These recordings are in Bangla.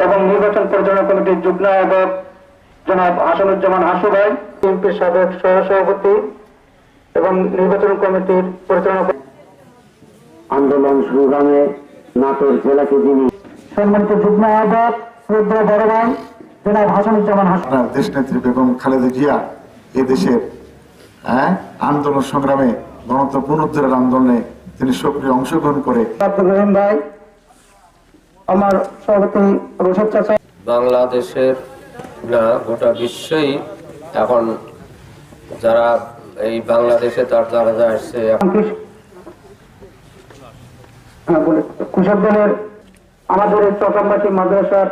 এবং নির্বাচন পরিচালনা কমিটির যুগ্ম আহ্বায়ক জনাব হাসানুজ্জামান হাসু ভাই, বিএনপির সাবেক সহসভাপতি এবং নির্বাচন কমিটির পরিচালনা আন্দোলন সংগ্রামে নাটোর জেলাকে যিনি সম্মানিত যুগ্ম আহ্বায়ক শ্রদ্ধা বড় ভাই জনাব হাসানুজ্জামান হাসু। দেশ নেত্রী বেগম খালেদা জিয়া এদেশের আন্দোলন সংগ্রামে গণতন্ত্র পুনরুদ্ধারের আন্দোলনে তিনি সক্রিয় অংশগ্রহণ করে আব্দুল রহিম ভাই, আমার সভাপতি রশিদ চাচা। বাংলাদেশের না গোটা বিশ্বই এখন যারা এই বাংলাদেশে তার যারা আসছে কৃষক দলের আমাদের এই চট্টগ্রামবাসী মাদ্রাসার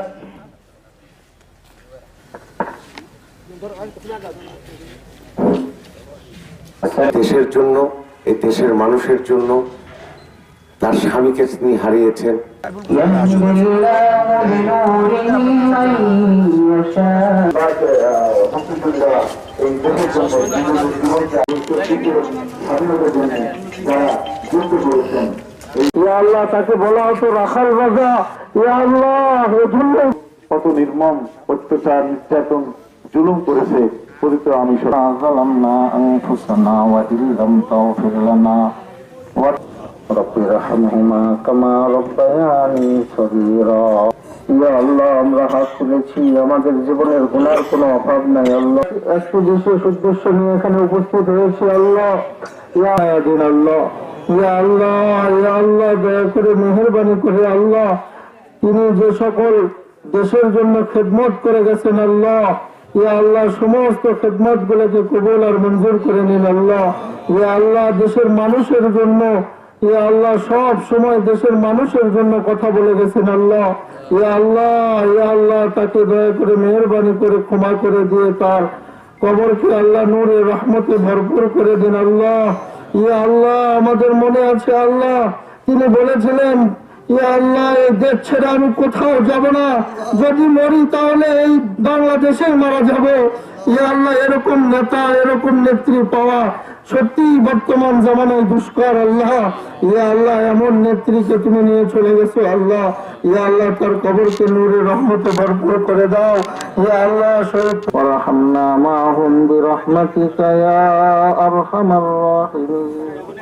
দেশের জন্য, এই দেশের মানুষের জন্য তার স্বামীকে তিনি হারিয়েছেন। আল্লাহ তাকে বলা হতো রাখাল রাজা। কত নির্মম অত্যাচার নির্যাতন জুলুম করেছে পতিত আমি আমরা হাত তুলেছি, আমাদের জীবনের গুনার কোনো অভাব নাই আল্লাহ। একটু দেশের উদ্দেশ্য নিয়ে এখানে উপস্থিত হয়েছি আল্লাহ। আল্লাহ ইয়া আল্লাহ, ইয়া আল্লাহ, দয়া করে মেহেরবানি করে আল্লাহ তিনি যে সকল দেশের জন্য খেদমত করে গেছেন আল্লাহ, ইয়া আল্লাহ সমস্ত খেদমত গুলোকে কবুল আর মঞ্জুর করে নিন আল্লাহ। ইয়া আল্লাহ দেশের মানুষের জন্য, ইয়া আল্লাহ সব সময় দেশের মানুষের জন্য কথা বলে গেছেন আল্লাহ। ইয়া আল্লাহ, ইয়া আল্লাহ তাকে দয়া করে মেহেরবানি করে ক্ষমা করে দিয়ে তার কবরকে আল্লাহ নূরে রহমতে ভরপুর করে দিন আল্লাহ। ইয়া আল্লাহ আমাদের মনে আছে আল্লাহ তিনি বলেছিলেন, ইয়া আল্লাহ এই দেশ ছেড়ে আমি কোথাও যাব না, যদি মরি তাহলে এই বাংলাদেশে মারা যাব। ইয়া আল্লাহ এরকম নেতা, এরকম নেত্রী পাওয়া সত্যি বর্তমান জামানায় দুষ্কর আল্লাহ। ইয়া আল্লাহ এমন নেত্রীকে তুমি নিয়ে চলে গেছো আল্লাহ। ইয়া আল্লাহ তার কবরকে নূরে রহমতে ভরপুর করে দাও। ইয়া আল্লাহ ওয়ারহামনা মাহুম বিরহমাতিকা ইয়া আরহামার রাহিমিন।